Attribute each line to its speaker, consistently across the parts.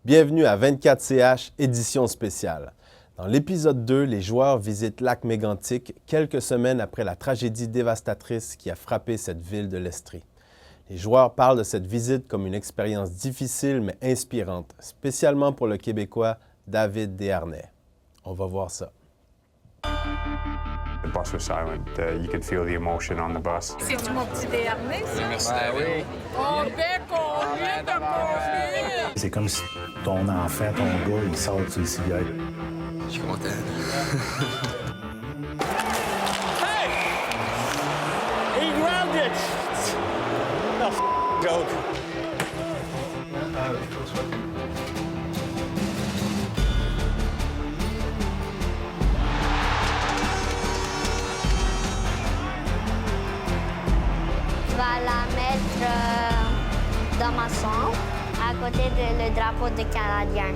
Speaker 1: Bienvenue à 24CH, édition spéciale. Dans l'épisode 2, les joueurs visitent Lac-Mégantic quelques semaines après la tragédie dévastatrice qui a frappé cette ville de l'Estrie. Les joueurs parlent de cette visite comme une expérience difficile mais inspirante, spécialement pour le Québécois David Desharnais. On va voir ça.
Speaker 2: The bus was silent. You could feel the emotion on the bus.
Speaker 3: C'est mon petit Desharnais, ça?
Speaker 4: Merci, oui.
Speaker 3: On fait combien de combien?
Speaker 5: C'est comme si ton enfant, ton gars, il sort sur le civière.
Speaker 4: Je suis content.
Speaker 6: Hey! He grabbed it! No, joke.
Speaker 7: Je vais la mettre dans ma chambre, à côté du drapeau des Canadiens.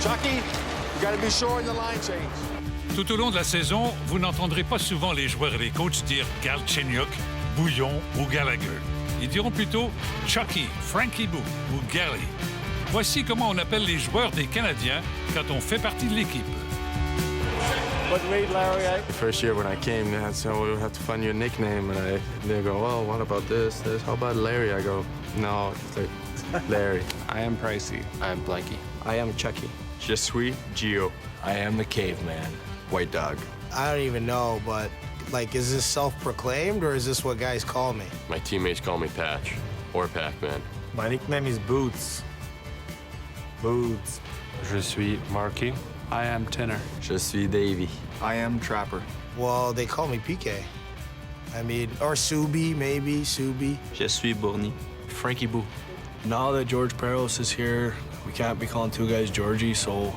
Speaker 6: Chucky, you gotta be sure in the line change.
Speaker 8: Tout au long de la saison, vous n'entendrez pas souvent les joueurs et les coachs dire Galchenyuk, Bouillon ou Gallagher. Ils diront plutôt Chucky, Frankie Boo ou Gally. Voici comment on appelle les joueurs des Canadiens quand on fait partie de l'équipe.
Speaker 6: But read Larry, eh?
Speaker 2: The first year when I came, they had said, "Oh, we'll have to find you a nickname," and they go, "Well, what about this? How about Larry?" I go, "No, it's like Larry." I am Pricey. I am Blanky. I am Chucky. Je suis Gio. I am the caveman. White dog.
Speaker 9: I don't even know, but, like, is this self-proclaimed, or is this what guys call me?
Speaker 10: My teammates call me Patch, or Pac-Man.
Speaker 11: My nickname is Boots. Boots.
Speaker 2: Je suis Marky.
Speaker 10: I am Tenor.
Speaker 2: Je suis Davy.
Speaker 11: I am Trapper.
Speaker 9: Well, they call me PK. I mean, or Subi, maybe, Subi.
Speaker 10: Je suis Bourny. Frankie Boo.
Speaker 11: Now that George Peros is here, we can't be calling two guys Georgie, so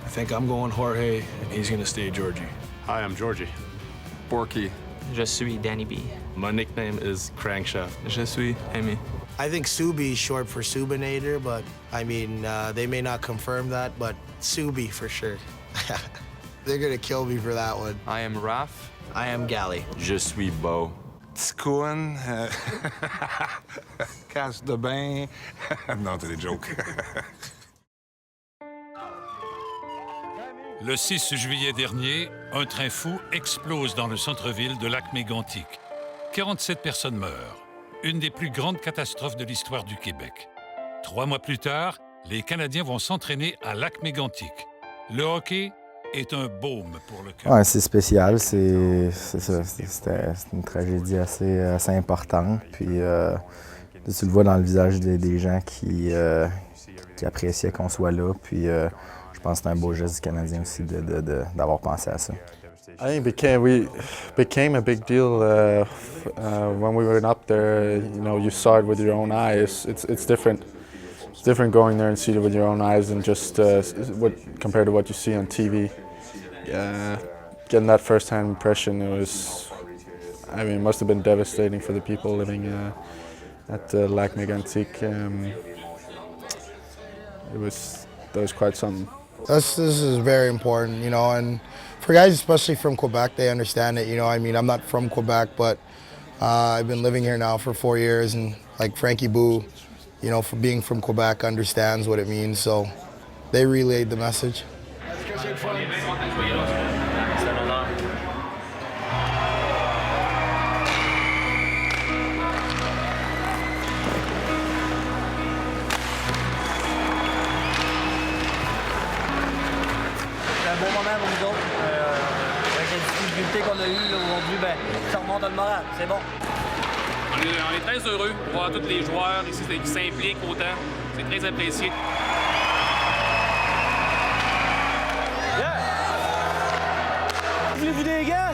Speaker 11: I think I'm going Jorge, and he's gonna stay Georgie.
Speaker 2: Hi, I'm Georgie.
Speaker 10: Borky. Je suis Danny B.
Speaker 2: My nickname is Crankshaft.
Speaker 10: Je suis Amy.
Speaker 9: I think Subi is short for Subinator, but, I mean, they may not confirm that, but Subi for sure. They're gonna kill me for that one.
Speaker 10: I am Raph.
Speaker 9: I am Gally.
Speaker 2: Je suis Beau.
Speaker 11: Skoen. Casse de bain. Non, c'est des jokes.
Speaker 8: Le 6 juillet dernier, un train fou explose dans le centre-ville de Lac-Mégantic. 47 personnes meurent. Une des plus grandes catastrophes de l'histoire du Québec. 3 mois plus tard, les Canadiens vont s'entraîner à Lac-Mégantic. Le hockey est un baume pour le cœur.
Speaker 12: Ouais, c'est spécial. C'est une tragédie assez importante. Puis tu le vois dans le visage des gens qui appréciaient qu'on soit là. Puis je pense que c'est un beau geste du Canadien aussi d'avoir pensé à ça.
Speaker 13: I think we became a big deal when we were up there. You know, you saw it with your own eyes. It's different. It's different going there and see it with your own eyes than just compared to what you see on TV. Getting that first-hand impression, it must have been devastating for the people living at Lac-Mégantic. That was quite something.
Speaker 9: This is very important, you know, and for guys, especially from Quebec, they understand it, you know. I mean, I'm not from Quebec, but I've been living here now for 4 years, and like Frankie Boo, you know, for being from Quebec, understands what it means, so they relayed the message.
Speaker 14: C'est un bon moment pour nous autres. Avec les difficultés qu'on a eues aujourd'hui, ça remonte le moral. C'est bon.
Speaker 15: On est très heureux de voir tous les joueurs ici qui s'impliquent autant. C'est très apprécié.
Speaker 6: Yeah! Vous avez vu des gars?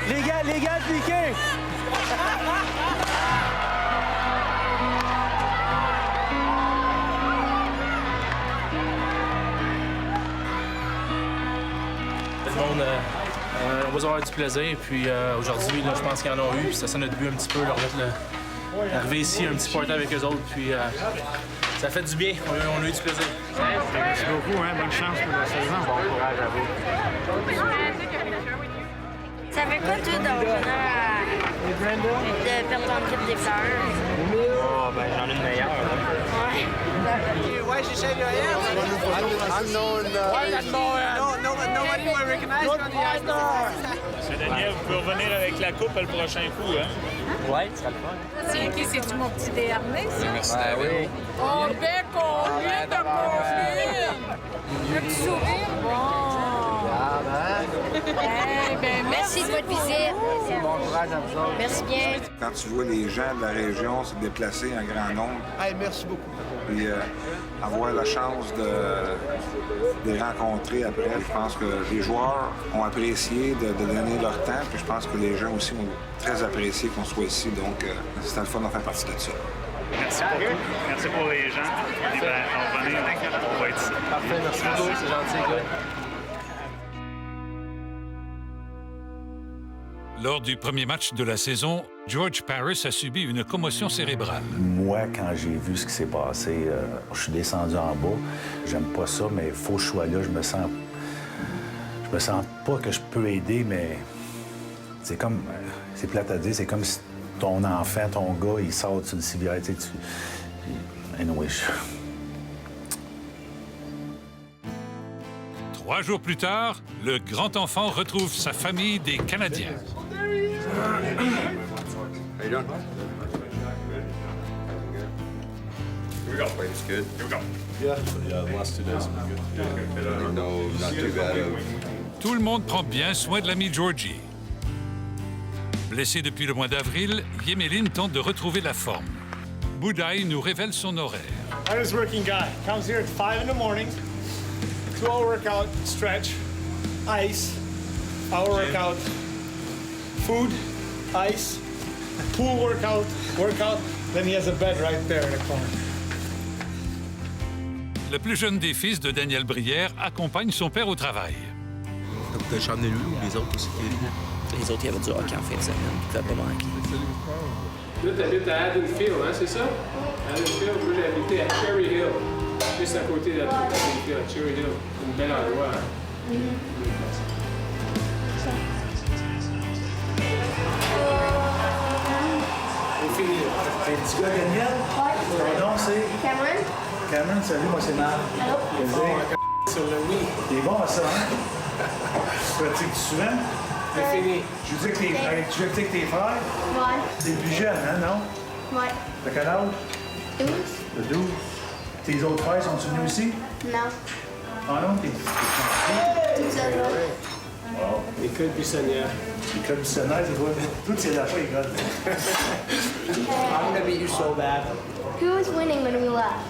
Speaker 6: Oui! Les gars piqués!
Speaker 16: On va avoir du plaisir. Puis aujourd'hui, là, je pense qu'ils en ont eu. Puis c'est ça notre but un petit peu, leur mettre
Speaker 11: arriver ici, un petit party avec eux autres, puis ça fait du bien. On a eu du plaisir.
Speaker 5: Merci beaucoup, hein? Bonne chance pour la saison. Bon courage à vous.
Speaker 7: Ça fait quoi, toi, de perdre ton trip des fleurs?
Speaker 14: Oh, ben, j'en ai une meilleure.
Speaker 7: Ouais.
Speaker 14: Why is she shaking her head?
Speaker 6: Unknown.
Speaker 14: Nobody will recognize you on the ice.
Speaker 5: M. Daniel, vous pouvez revenir avec la coupe le prochain coup, hein?
Speaker 14: Ouais, ça sera le fun.
Speaker 3: C'est qui? C'est-tu mon petit Béarnais, ça?
Speaker 2: Merci, David.
Speaker 3: Oh, ben, combien de confine! Le petit sourire, bon. Eh ben,
Speaker 7: Merci de votre visite.
Speaker 14: Bon courage à vous autres.
Speaker 7: Merci bien.
Speaker 16: Quand tu vois les gens de la région se déplacer en grand nombre,
Speaker 6: Merci beaucoup.
Speaker 16: puis avoir la chance de les rencontrer après, je pense que les joueurs ont apprécié de donner leur temps, puis je pense que les gens aussi ont très apprécié qu'on soit ici, donc c'était le fun d'en faire partie de ça.
Speaker 5: Merci beaucoup. Merci pour les gens. Et ben, on va revenir, on va être ici.
Speaker 14: Parfait, merci beaucoup, c'est gentil, gars.
Speaker 8: Lors du premier match de la saison, George Parros a subi une commotion cérébrale.
Speaker 5: Moi, quand j'ai vu ce qui s'est passé, je suis descendu en bas. J'aime pas ça, mais il faut que je sois là. Je me sens pas que je peux aider, mais c'est comme... C'est plate à dire, c'est comme si ton enfant, ton gars, il sort sur le civière, tu sais, anyway,
Speaker 8: 3 jours plus tard, le grand enfant retrouve sa famille des Canadiens.
Speaker 2: How you doing? Here we go. It's good. Here we go.
Speaker 1: Yeah, the last 2 days have been good.
Speaker 2: No, not too bad.
Speaker 8: Tout le monde prend bien soin de l'ami Georgie. Blessé depuis le mois d'avril, Yemelin tente de retrouver la forme. Boudaï nous révèle son horaire.
Speaker 6: Hardest working guy. Comes here at 5 in the morning. 2-hour workout, stretch, ice, hour workout, food, ice, pool workout, then he has a bed right there in the corner.
Speaker 8: Le plus jeune des fils de Daniel Brière accompagne son père au travail.
Speaker 4: Donc, t'as chambre de lui ou les autres aussi? Les autres, il y avait du hockey en fin de semaine, qui ne pas manquer.
Speaker 15: Là, t'habites à Haddonfield, hein, c'est ça? Haddonfield, moi j'ai habité à Cherry Hill, juste à côté de Haddonfield, à Cherry Hill. C'est un bel endroit, hein?
Speaker 6: C'est fini. C'est le petit gars Daniel?
Speaker 7: Ouais.
Speaker 6: Ton nom, c'est?
Speaker 7: Cameron?
Speaker 6: Cameron, salut, moi c'est Marc.
Speaker 7: Allô?
Speaker 6: Sur le oui. T'es bon à ça, hein? Tu pratiques souvent?
Speaker 15: C'est fini.
Speaker 6: Tu joues avec tes frères?
Speaker 7: Ouais.
Speaker 6: T'es plus jeune, hein, non?
Speaker 7: Ouais.
Speaker 6: T'as quel âge?
Speaker 7: 12?
Speaker 6: Le 12. Tes autres frères sont-ils venus aussi?
Speaker 7: Non.
Speaker 6: Ah non, t'es
Speaker 7: Tout seul.
Speaker 6: wow.
Speaker 15: École buissonnière.
Speaker 6: École buissonnière, c'est quoi? Tout c'est la fois, école.
Speaker 14: I'm gonna beat you so bad.
Speaker 7: Who was winning when we left?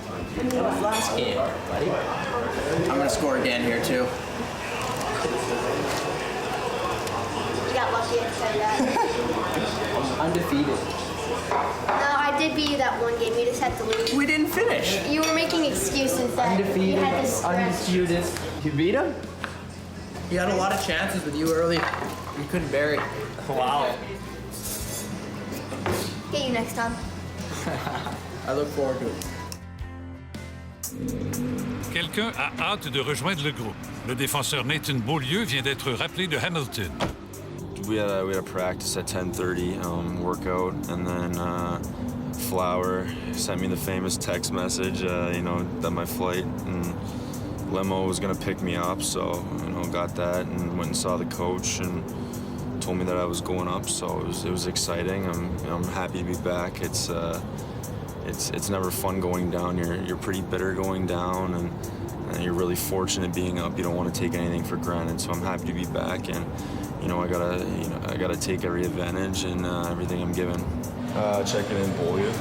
Speaker 14: Last game, buddy. I'm gonna score again here, too.
Speaker 7: You got lucky I said that.
Speaker 14: Undefeated.
Speaker 7: No, I did beat you that one game. You just had to lose.
Speaker 14: We didn't finish.
Speaker 7: You were making excuses that you
Speaker 14: Undefeated,
Speaker 7: had to stretch.
Speaker 14: undisputed. You beat him? He had a lot of chances with you early. You couldn't bury it. Wow.
Speaker 7: Get you next time.
Speaker 14: I look forward to it.
Speaker 8: Quelqu'un a hâte de rejoindre le groupe. Le défenseur Nathan Beaulieu vient d'être rappelé de Hamilton.
Speaker 2: We had a practice at 10:30, workout, and then Flower sent me the famous text message, that my flight and limo was gonna pick me up. So, got that and went and saw the coach and told me that I was going up. So it was exciting. I'm happy to be back. It's never fun going down. You're pretty bitter going down, and you're really fortunate being up. You don't want to take anything for granted. So I'm happy to be back, and I gotta take every advantage and everything I'm given. Checking in Beaulieu.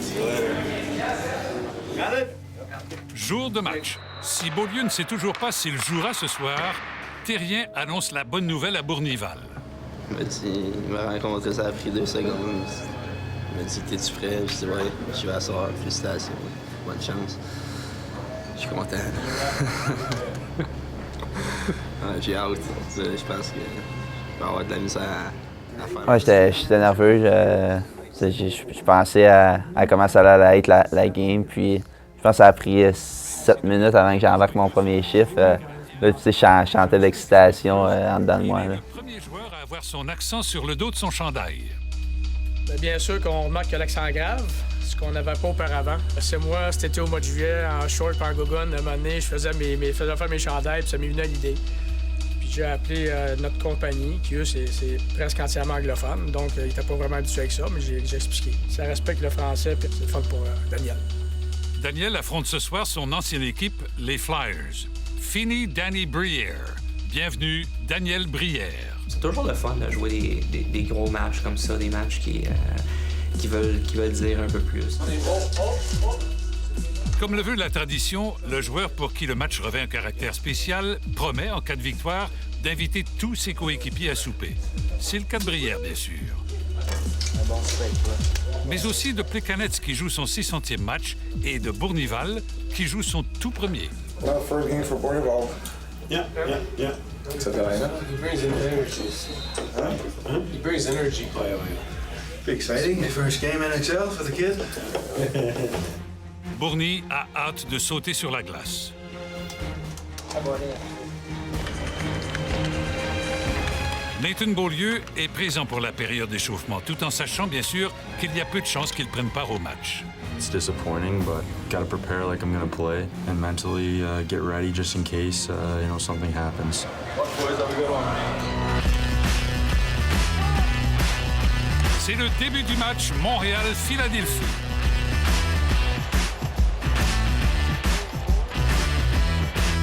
Speaker 2: See you later.
Speaker 6: Got it?
Speaker 8: Jour de match. Si Beaulieu ne sait toujours pas s'il jouera ce soir, Thérien annonce la bonne nouvelle à Bournival.
Speaker 4: Il m'a rencontré, ça a pris 2 secondes. Il m'a dit, t'es-tu prêt? Je dis, ouais, je vais à soir. Félicitations. Bonne chance. Je suis content. J'ai hâte. Je pense que je vais avoir de la misère à faire.
Speaker 17: Ouais, j'étais nerveux.
Speaker 4: Je pensais à comment ça allait être la game, puis je pense que ça a pris 7 minutes avant que j'embarque mon premier chiffre. Là, je chantais l'excitation en dedans de moi. Là.
Speaker 8: Le premier joueur à avoir son accent sur le dos de son chandail.
Speaker 6: Bien sûr qu'on remarque que l'accent grave, ce qu'on n'avait pas auparavant. C'est moi, c'était au mois de juillet, en short, par gogoon, à un moment donné, je faisais faire mes chandails, puis ça m'est venu à l'idée. Puis j'ai appelé notre compagnie, qui eux, c'est presque entièrement anglophone, donc ils n'étaient pas vraiment habitués avec ça, mais j'ai expliqué. Ça respecte le français, puis c'est le fun pour Daniel.
Speaker 8: Daniel affronte ce soir son ancienne équipe, les Flyers. Fini Danny Brière. Bienvenue, Daniel Brière.
Speaker 10: C'est toujours le fun de jouer des gros matchs comme ça, des matchs qui veulent dire un peu plus.
Speaker 8: Comme le veut la tradition, le joueur pour qui le match revêt un caractère spécial promet, en cas de victoire, d'inviter tous ses coéquipiers à souper. C'est le cas de Brière, bien sûr. Mais aussi de Plekanec qui joue son 600e match et de Bournival qui joue son tout premier.
Speaker 16: Well, first game for Bournival. Yeah.
Speaker 15: He brings energy. He brings energy.
Speaker 17: Be exciting. My first game NHL for the kid.
Speaker 8: Bourny a hâte de sauter sur la glace. Nathan Beaulieu est présent pour la période d'échauffement, tout en sachant bien sûr qu'il y a peu de chances qu'il prenne part au match.
Speaker 18: It's disappointing, but gotta prepare like I'm gonna play and mentally get ready just in case something happens.
Speaker 8: C'est le début du match Montréal-Philadelphie.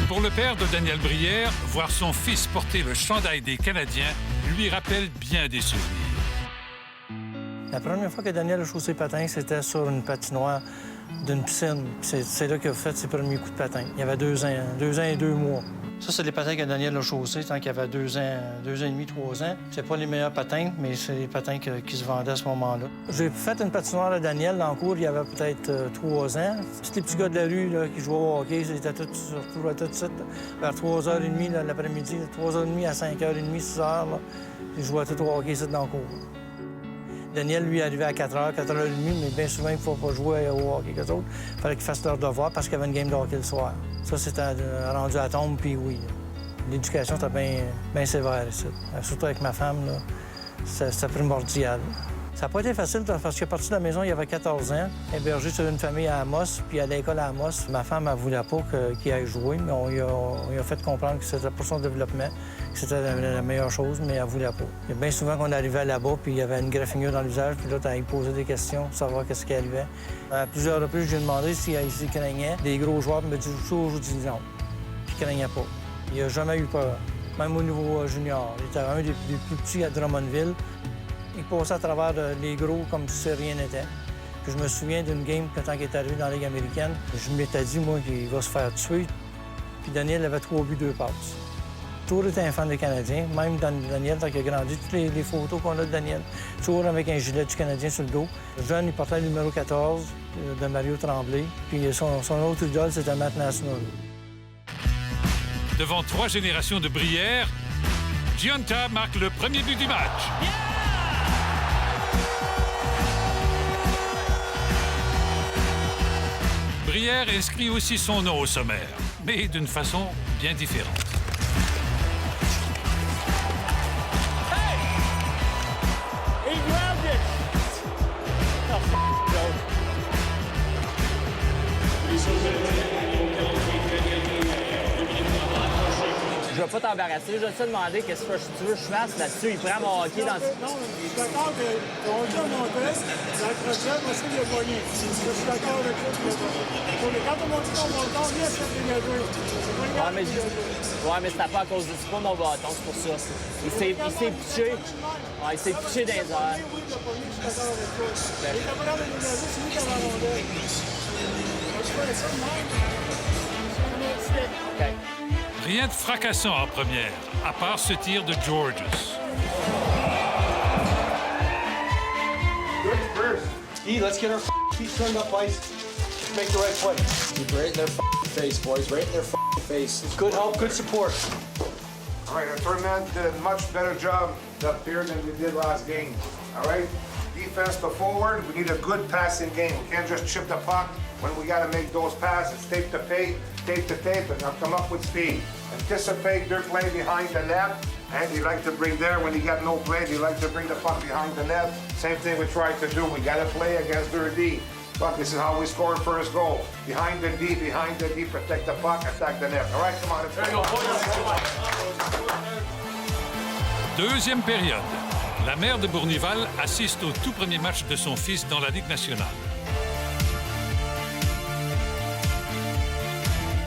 Speaker 8: Pour le père de Daniel Brière, voir son fils porter le chandail des Canadiens lui rappelle bien des souvenirs.
Speaker 19: La première fois que Daniel a chaussé patin, c'était sur une patinoire d'une piscine. C'est là qu'il a fait ses premiers coups de patin. Il y avait 2 ans et 2 mois. Ça, c'est les patins que Daniel a chaussés tant qu'il avait 2 ans et demi, 3 ans. C'est pas les meilleurs patins, mais c'est les patins qui se vendaient à ce moment-là. J'ai fait une patinoire à Daniel dans le cours, il y avait peut-être 3 ans. C'était les petits gars de la rue là, qui jouaient au hockey, c'était tout de suite vers 3h30 l'après-midi, 3h30 à 5h30, 6h. Ils jouaient tout au hockey dans le cours. Daniel, lui, arrivait à 4h, 4h30, mais bien souvent, il ne faut pas jouer au hockey qu'eux autres. Il fallait qu'ils fassent leur devoir parce qu'il y avait une game de hockey le soir. Ça, c'était rendu à tombe, puis oui. L'éducation, c'était bien sévère ici. Surtout avec ma femme, c'était primordial. Ça n'a pas été facile parce qu'il est parti de la maison, il y avait 14 ans, hébergé sur une famille à Amos, puis à l'école à Amos. Ma femme, elle ne voulait pas qu'il aille jouer, mais on lui a fait comprendre que c'était pour son développement, que c'était la meilleure chose, mais elle ne voulait pas. Il y a bien souvent qu'on arrivait là-bas, puis il y avait une graffinure dans le visage, puis là, il posait des questions pour savoir qu'est-ce qui arrivait. À plusieurs reprises, je lui ai demandé s'il craignait des gros joueurs, mais toujours dit non. Puis il craignait pas. Il n'a jamais eu peur, même au niveau junior. Il était un des plus petits à Drummondville. Il passait à travers les gros comme si rien n'était. Puis je me souviens d'une game, quand il est arrivé dans la Ligue américaine, je m'étais dit, moi, qu'il va se faire tuer. Puis Daniel avait 3 buts, 2 passes. Toujours été un fan des Canadiens, même Daniel, tant qu'il a grandi, toutes les photos qu'on a de Daniel, toujours avec un gilet du Canadien sur le dos. Jeune, il portait le numéro 14 de Mario Tremblay. Puis son autre idole, c'était Matt National.
Speaker 8: Devant 3 générations de Brière, Gionta marque le premier but du match. Brière inscrit aussi son nom au sommaire, mais d'une façon bien différente.
Speaker 6: He grabbed it!
Speaker 14: Je vais pas t'embarrasser, je vais te demander qu'est-ce que tu veux que je fasse là-dessus. Il prend mon hockey dans...
Speaker 6: Non, je suis d'accord que ton hockey a monté, la prochaine, moi, c'est qu'il a gagné. Je suis d'accord avec ça, qu'il a gagné. Mais quand on monte ton bâton, lui, il s'est dégagé.
Speaker 14: Ouais, mais c'était pas à cause du pas mon bâton, c'est pour ça. Il s'est pitché. Ouais, il s'est pitché dans les airs.
Speaker 6: Oui, il a pas mis, je suis d'accord avec toi. Il était pas là de dégager, c'est lui qui avait la rondelle. Je fais ça de même.
Speaker 14: OK.
Speaker 8: Rien de fracassant en première, à part ce tir de Georges.
Speaker 6: Let's get our feet turned up, boys. Make the right play.
Speaker 17: Keep right in their face, boys. Right in their face.
Speaker 6: Good help, good support.
Speaker 16: All right, our third man did a much better job up here than we did last game. All right?
Speaker 20: defense to forward. We need a good passing game. We can't just chip the puck when we got to make those passes. Tape to tape, and come up with speed. Anticipate their play behind the net. And you like to bring there when you got no play, you like to bring the puck behind the net. Same thing we try to do. We got to play against their D. Look, this is how we scored first goal. Behind the D, protect the puck, attack the net. All right, come on.
Speaker 8: Deuxième période. La mère de Bournival assiste au tout premier match de son fils dans la Ligue nationale.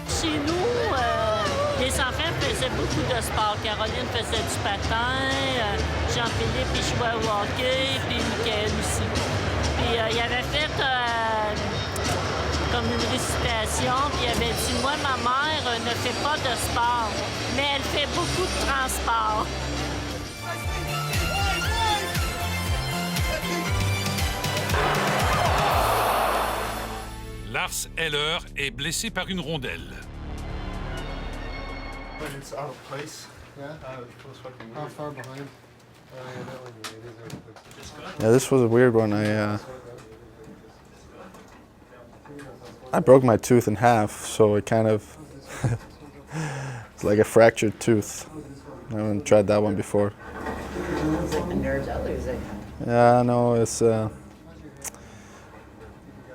Speaker 21: Chez nous, les enfants faisaient beaucoup de sport. Caroline faisait du patin, Jean-Philippe il jouait au hockey, puis Michael aussi. Puis il avait fait comme une récitation, puis il avait dit « Moi, ma mère ne fait pas de sport, mais elle fait beaucoup de transport. »
Speaker 8: Lars Eller est blessé par une rondelle.
Speaker 13: Yeah, this was a weird one. I broke my tooth in half, so it kind of it's like a fractured tooth. I haven't tried that one before.
Speaker 22: Is it the nerves out, or is it?
Speaker 13: Yeah, no, it's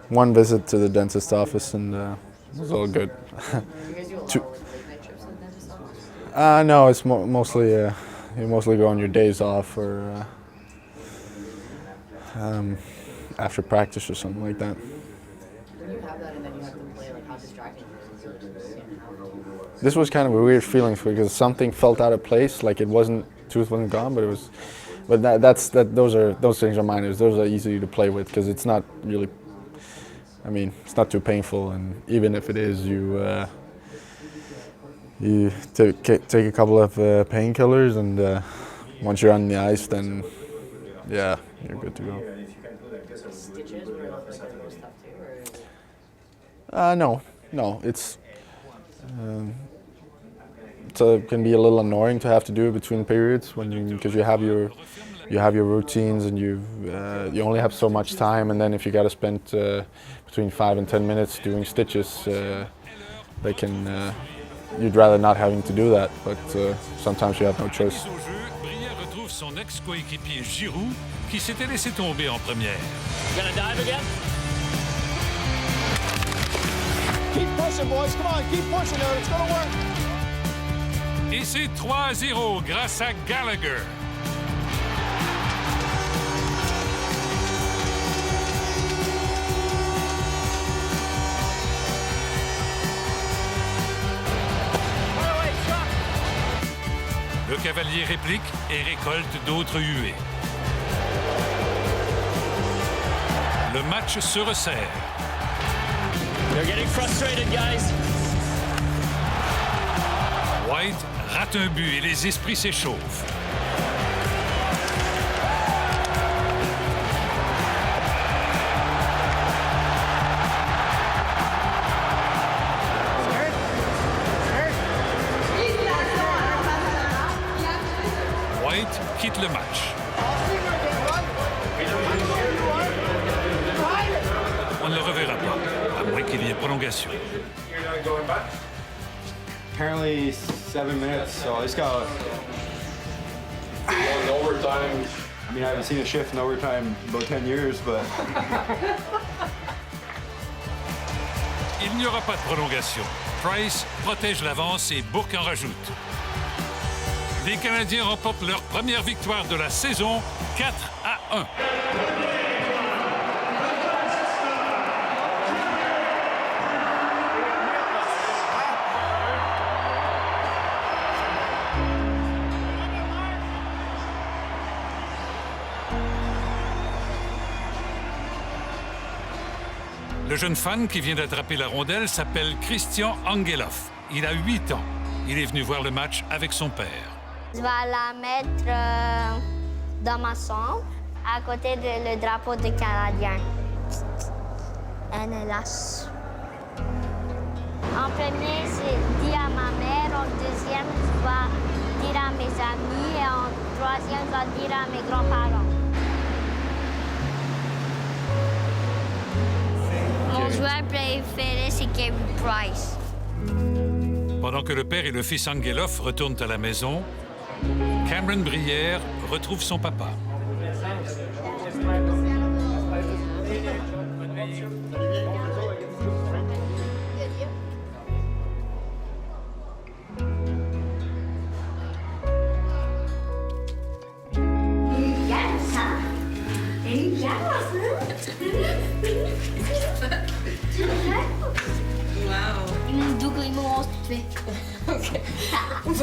Speaker 13: one visit to the dentist office and it was all good.
Speaker 22: You guys do a lot of late night trips to the dentist office?
Speaker 13: No, it's mostly you mostly go on your days off or after practice or something like that.
Speaker 22: When you have that and then you have to play, like how distracting is it?
Speaker 13: This was kind of a weird feeling because something felt out of place, like tooth wasn't gone, but it was. But those things are minor. Those are easy to play with because it's not really. I mean, it's not too painful, and even if it is, you take a couple of painkillers, and once you're on the ice, then yeah, you're good to go.
Speaker 22: Stitches or like medical stuff too, or?
Speaker 13: No, it's it can be a little annoying to have to do it between periods because you have your routines and you only have so much time, and then if you got to spend between 5 and 10 minutes doing stitches, you'd rather not having to do that, but sometimes you have no choice.
Speaker 8: Brière retrouve son ex-coéquipier Giroux qui s'était laissé tomber en première.
Speaker 14: Gonna dive again?
Speaker 6: Keep pushing, boys. Come on, keep pushing there. It's gonna work.
Speaker 8: Et c'est 3-0 grâce à Gallagher. Le cavalier réplique et récolte d'autres huées. Le match se resserre.
Speaker 14: They're getting frustrated, guys.
Speaker 8: White rate un but et les esprits s'échauffent. White quitte le match. On ne le reverra pas, à moins qu'il y ait prolongation.
Speaker 23: Apparently 7 minutes, so I just got overtime. I mean, I haven't seen a shift in overtime in about 10 years, but
Speaker 8: Il n'y aura pas de prolongation. Price protège l'avance et Bourque en rajoute. Les Canadiens remportent leur première victoire de la saison, 4-1. Le jeune fan qui vient d'attraper la rondelle s'appelle Christian Angelov. Il a 8 ans. Il est venu voir le match avec son père.
Speaker 7: Je vais la mettre dans ma chambre, à côté du drapeau du Canadien. NLH. En premier, j'ai dit à ma mère. En deuxième, je vais dire à mes amis. Et en troisième, je vais dire à mes grands-parents. Mon joueur préféré, c'est Carey Price.
Speaker 8: Pendant que le père et le fils Angelov retournent à la maison, Cameron Brière retrouve son papa.
Speaker 3: OK. Où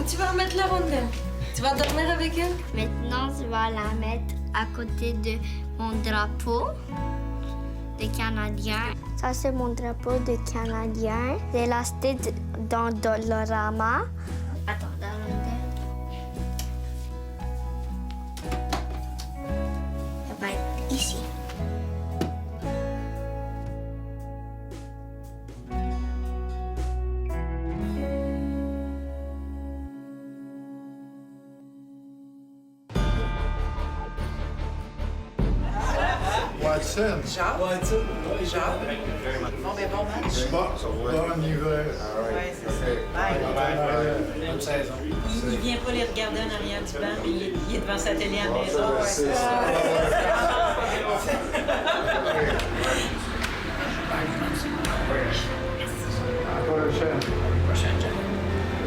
Speaker 3: tu vas remettre la rondelle? Tu vas dormir avec elle?
Speaker 7: Maintenant, je vais la mettre à côté de mon drapeau de Canadien. Ça, c'est mon drapeau de Canadien. J'ai l'acheté dans Dollarama. Attends, la rondelle. Ça va être ici.
Speaker 17: Watson.
Speaker 9: Jacques.
Speaker 17: Watson.
Speaker 9: Jacques. Bon, ben bon match.
Speaker 17: Bon hiver.
Speaker 9: Ouais, c'est ça. Bye.
Speaker 17: Bonne saison.
Speaker 9: Il vient pas les regarder en arrière du banc, mais il est devant sa télé à la maison.
Speaker 17: C'est ça. À la prochaine.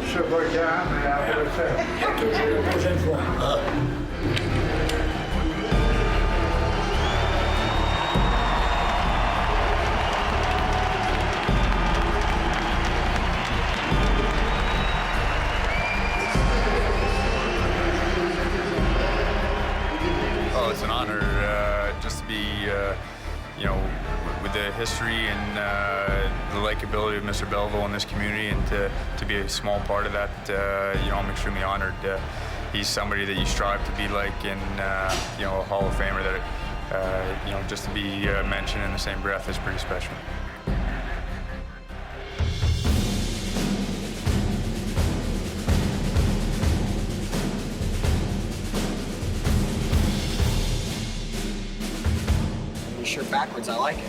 Speaker 17: Je sais pas quand, mais à la prochaine. Toujours la prochaine fois.
Speaker 18: Oh, it's an honor just to be, you know, with the history and the likability of Mr. Belleville in this community, and to be a small part of that, you know, I'm extremely honored. He's somebody that you strive to be like, and you know, a Hall of Famer that, you know, just to be mentioned in the same breath is pretty special.
Speaker 9: Shirt backwards, I like it.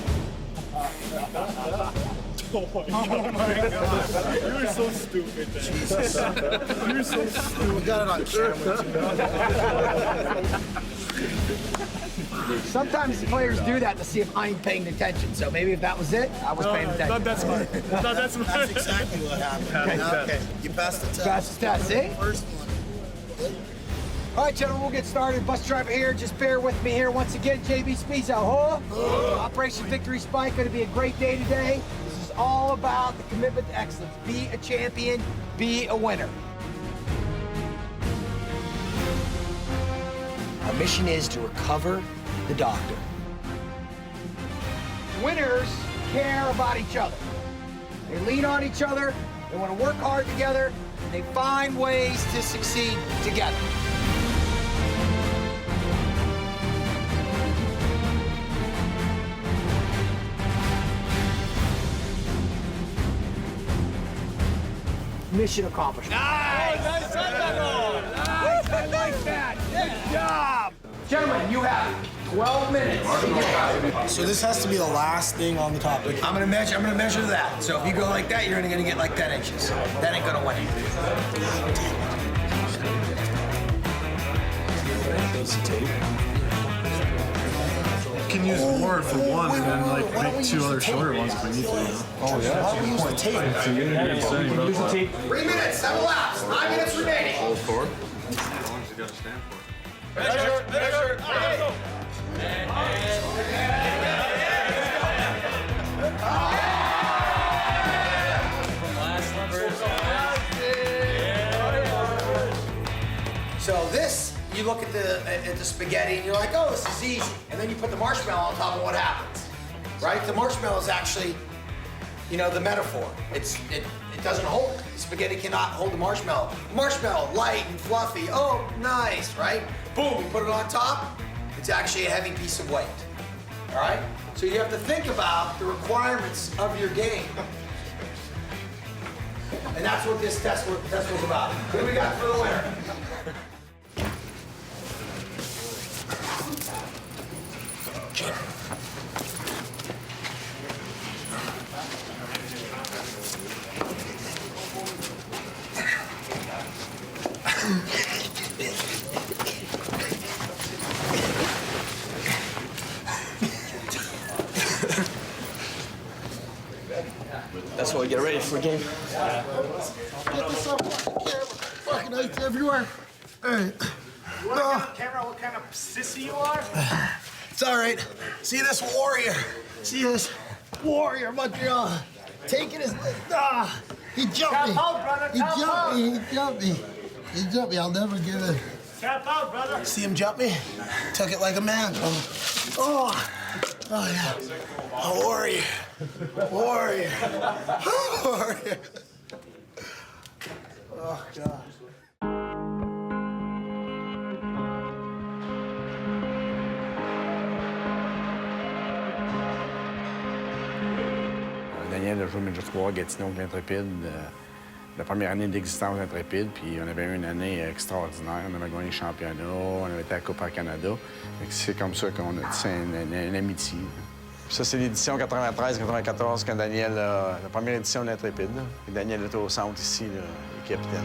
Speaker 6: Oh my God. You're so stupid, man. Jesus. You're so stupid.
Speaker 17: We got it on camera.
Speaker 9: Sometimes players do that to see if I'm paying attention. So maybe if that was it, I was paying attention.
Speaker 6: Not that smart. Not that smart.
Speaker 17: That's exactly what happened. Okay. You passed the test.
Speaker 9: Passed the test, see?
Speaker 17: First one.
Speaker 9: All right, gentlemen, we'll get started. Bus driver here, just bear with me here. Once again, JB Spies out. Operation Victory Spike, gonna be a great day today. This is all about the commitment to excellence. Be a champion, be a winner. Our mission is to recover the doctor. Winners care about each other. They lean on each other, they want to work hard together, and they find ways to succeed together. Mission accomplished. Nice! Nice! I like that. Good job! Gentlemen, you have 12 minutes.
Speaker 17: So this has to be the last thing on the topic.
Speaker 9: I'm gonna measure that. So if you go like that, you're gonna get like 10 inches. That ain't gonna win.
Speaker 6: You can use more for one and then like make two other shorter ones if we need to.
Speaker 17: Oh yeah? Why don't we use the tape?
Speaker 6: Use the tape.
Speaker 9: 3 minutes, 7 laps, 9 minutes remaining.
Speaker 18: All four? How long does it got to stand for?
Speaker 6: Measure!
Speaker 9: So this, you look at the spaghetti and you're like, oh, this is easy. And then you put the marshmallow on top of what happens, right? The marshmallow is actually, you know, the metaphor. It doesn't hold it. The spaghetti cannot hold the marshmallow. Marshmallow, light and fluffy. Oh, nice, right? Boom, you put it on top. It's actually a heavy piece of weight, all right? So you have to think about the requirements of your game. And that's what this test was about. What do we got for the winner?
Speaker 5: That's what we get ready for a game.
Speaker 9: Get this up, fucking ice everywhere. All right.
Speaker 6: You want to get on camera what kind of sissy you are?
Speaker 9: It's all right. See this warrior? See this warrior Montreal taking his... he jumped me.
Speaker 6: Tap out, brother.
Speaker 9: He
Speaker 6: Tap
Speaker 9: jumped
Speaker 6: out.
Speaker 9: me. He jumped me. He jumped me. I'll never give it.
Speaker 6: Tap out, brother.
Speaker 9: See him jump me? Took it like a man. Oh yeah. A warrior. Warrior. Warrior. Oh, God.
Speaker 11: Daniel a joué Major 3 à Gatineau avec l'Intrépide, la première année d'existence de l'Intrépide, puis on avait eu une année extraordinaire. On avait gagné le championnat, on avait été à la Coupe à Canada. C'est comme ça qu'on a tissé une amitié. Ça, c'est l'édition 93-94 quand Daniel, la première édition de l'Intrépide. Daniel était au centre ici, là, le capitaine.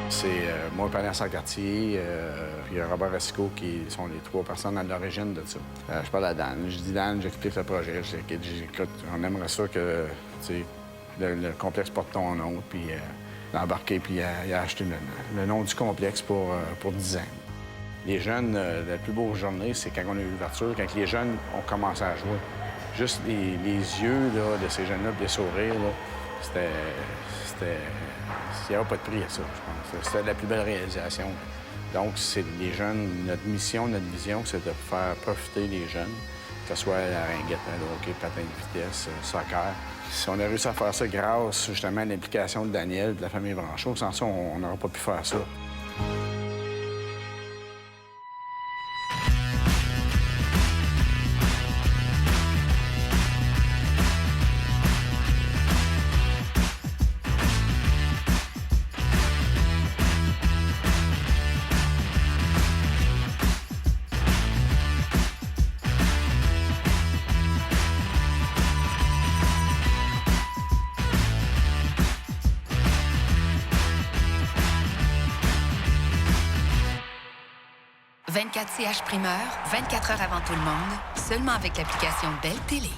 Speaker 11: C'est moi, Panier Cartier, puis Robert Racicot qui sont les trois personnes à l'origine de ça. Je parle à Dan. Je dis, Dan, j'explique le projet. Je dis, écoute, on aimerait ça que le complexe porte ton nom, puis l'embarquer, puis il a acheté le nom du complexe pour 10 ans. Les jeunes, la plus beau journée, c'est quand on a eu l'ouverture, quand les jeunes ont commencé à jouer. Juste les yeux là, de ces jeunes-là, les sourires, c'était... Il n'y avait pas de prix à ça, je pense. C'était la plus belle réalisation. Donc, c'est les jeunes, notre mission, notre vision, c'est de faire profiter les jeunes, que ce soit la ringuette, le hockey, patin de vitesse, soccer. Si on a réussi à faire ça grâce justement à l'implication de Daniel et de la famille Branchot, sans ça, on n'aurait pas pu faire ça.
Speaker 12: CH Primeur, 24 heures avant tout le monde, seulement avec l'application Belle Télé.